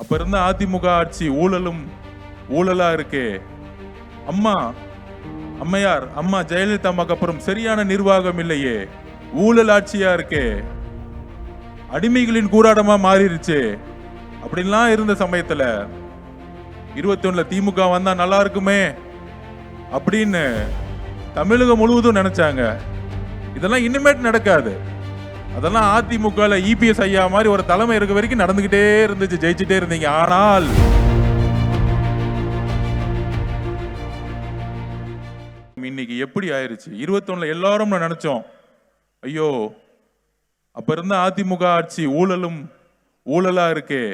அப்ப இருந்த அதிமுக ஆட்சி ஊழலா இருக்கே. அம்மையார் அம்மா ஜெயலலிதா அம்மாக்கு அப்புறம் சரியான நிர்வாகம் இல்லையே, ஊழல் ஆட்சியா இருக்கே, அடிமைகளின் கூடாரமா மாறிடுச்சு அப்படின்லாம் இருந்த சமயத்துல 21ல திமுக வந்தா நல்லா இருக்குமே அப்படின்னு தமிழகம் முழுவதும் நினைச்சாங்க. இதெல்லாம் இனிமேட் நடக்காது. அதெல்லாம் அதிமுக இபிஎஸ் ஐயா மாதிரி ஒரு தலைமை இருக்க வரைக்கும் நடந்துகிட்டே இருந்துச்சு, ஜெயிச்சுட்டே இருந்தீங்க. ஆனால் இன்னைக்கு எப்படி ஆயிருச்சு? 21ல எல்லாரும் நினைச்சோம், ஐயோ அப்ப இருந்த அதிமுக ஆட்சி ஊழலா இருக்கே.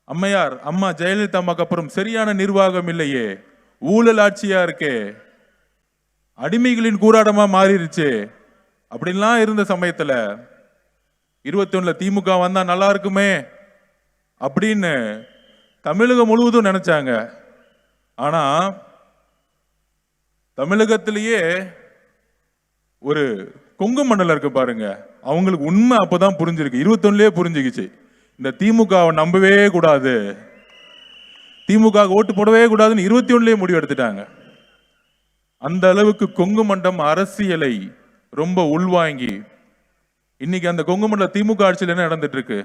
அம்மையார் அம்மா ஜெயலலிதா அம்மாக்கு அப்புறம் சரியான நிர்வாகம் இல்லையே, ஊழல் ஆட்சியா இருக்கே, அடிமைகளின் கூடாரமா மாறிடுச்சு அப்படின்லாம் இருந்த சமயத்துல 21ல திமுக வந்தா நல்லா இருக்குமே அப்படின்னு தமிழகம் முழுவதும் நினைச்சாங்க. ஆனா தமிழகத்திலேயே ஒரு கொங்கு மண்டலம் இருக்கு பாருங்க, அவங்களுக்கு உண்மை அப்பதான் புரிஞ்சிருக்கு. 21லயே புரிஞ்சுக்கிச்சு, இந்த திமுகவை நம்பவே கூடாது, திமுக ஓட்டு போடவே கூடாதுன்னு 21லயே முடிவு எடுத்துட்டாங்க. அந்த அளவுக்கு கொங்கு மண்டலம் அரசியலை ரொம்ப உள்வாங்கி இன்னைக்கு அந்த கொங்கு மண்டல திமுக ஆட்சியில் என்ன நடந்துட்டு இருக்கு?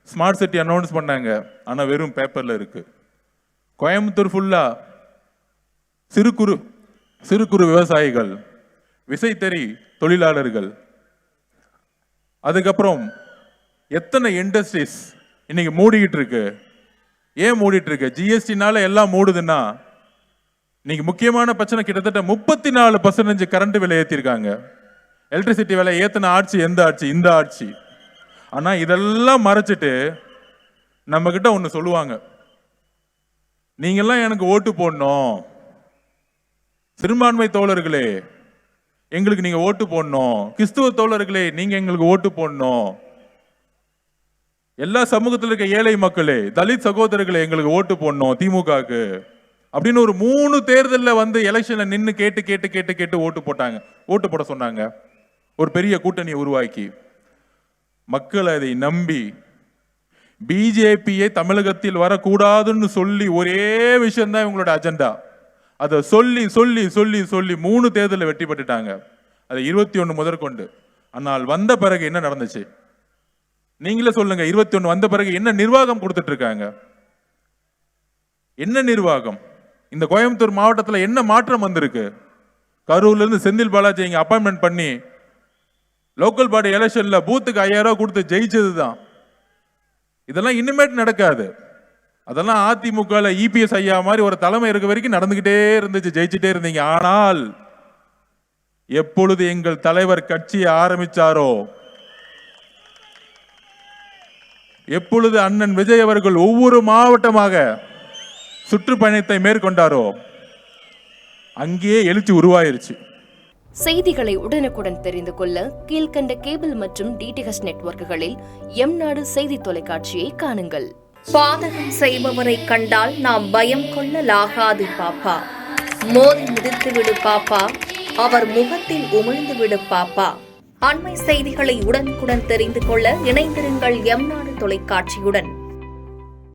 ஸ்மார்ட் சிட்டி அனௌன்ஸ் பண்ணாங்க, ஆனா வெறும் பேப்பர்ல இருக்கு. கோயம்புத்தூர் ஃபுல்லா சிறு குறு விவசாயிகள், விசைத்தறி தொழிலாளர்கள், அதுக்கப்புறம் எத்தனை இண்டஸ்ட்ரீஸ் இன்னைக்கு மூடிக்கிட்டு இருக்கு. ஏன் மூடிட்டு இருக்கு? ஜிஎஸ்டினால எல்லாம் மூடுதுன்னா இன்னைக்கு முக்கியமான பிரச்சனை, கிட்டத்தட்ட 34% கரண்ட் விலை ஏற்றிருக்காங்க. எலக்ட்ரிசிட்டி விலை ஏத்தின ஆட்சி எந்த ஆட்சி? இந்த ஆட்சி. ஆனா இதெல்லாம் மறைச்சிட்டு நம்ம கிட்ட ஒண்ணு சொல்லுவாங்க, நீங்கெல்லாம் எனக்கு ஓட்டு போடணும், சிறுபான்மை தோழர்களே எங்களுக்கு நீங்க ஓட்டு போடணும், கிறிஸ்துவ தோழர்களே நீங்க எங்களுக்கு ஓட்டு போடணும், எல்லா சமூகத்தில் இருக்க ஏழை மக்களே, தலித் சகோதரர்களே எங்களுக்கு ஓட்டு போடணும் திமுகக்கு அப்படின்னு ஒரு 3 தேர்தலில் வந்து எலெக்ஷன்ல நின்று கேட்டு ஓட்டு போட சொன்னாங்க. ஒரு பெரிய கூட்டணியை உருவாக்கி மக்கள் அதை நம்பி பிஜேபியை தமிழகத்தில் வரக்கூடாதுன்னு சொல்லி ஒரே விஷயம் தான் இவங்களோட அஜெண்டா. அதை சொல்லி 3 தேர்தலில் வெற்றி பெற்றுட்டாங்க. அதை 21 முதற்கொண்டு. ஆனால் வந்த பிறகு என்ன நடந்துச்சு நீங்களே சொல்லுங்க. 21 வந்த பிறகு என்ன நிர்வாகம் கொடுத்துட்டு இருக்காங்க? என்ன நிர்வாகம்? இந்த கோயம்புத்தூர் மாவட்டத்தில் என்ன மாற்றம் வந்திருக்கு? கரூர்ல இருந்து செந்தில் பாலாஜி இங்க அப்பாயின்மெண்ட் பண்ணி லோக்கல் பாடி எலெக்ஷன்ல பூத்துக்கு 5000 ரூபாய் கொடுத்து ஜெயிச்சதுதான். இதெல்லாம் இனிமேட் நடக்காது. அதெல்லாம் அதிமுக இபிஎஸ் ஐயா மாதிரி ஒரு தலைமை இருக்க வரைக்கும் நடந்துகிட்டே இருந்துச்சு, ஜெயிச்சுட்டே இருந்தீங்க. ஆனால் எப்பொழுது எங்கள் தலைவர் கட்சியை ஆரம்பிச்சாரோ, எப்பொழுது அண்ணன் விஜய் அவர்கள் ஒவ்வொரு மாவட்டமாக சுற்றுப்பயணத்தை மேற்கொண்டாரோ, அங்கேயே எழுச்சி உருவாயிருச்சு. செய்திகளை உடனுக்குடன் தெரிந்து கொள்ள கீழ்கண்ட கேபிள் மற்றும் டிடிஎச் நெட்வொர்க்குகளில் எம்நாடு செய்தி தொலைக்காட்சியை காணுங்கள். பாதகம் செய்பவரை கண்டால் நாம் பயம் கொள்ளலாகாது பாப்பா. மோதி மிதித்து விடு பாப்பா, அவர் முகத்தில் உமிழ்ந்து விடு பாப்பா. அண்மை செய்திகளை உடனுக்குடன் தெரிந்து கொள்ள இணைந்திருங்கள் எம்நாடு தொலைக்காட்சியுடன்.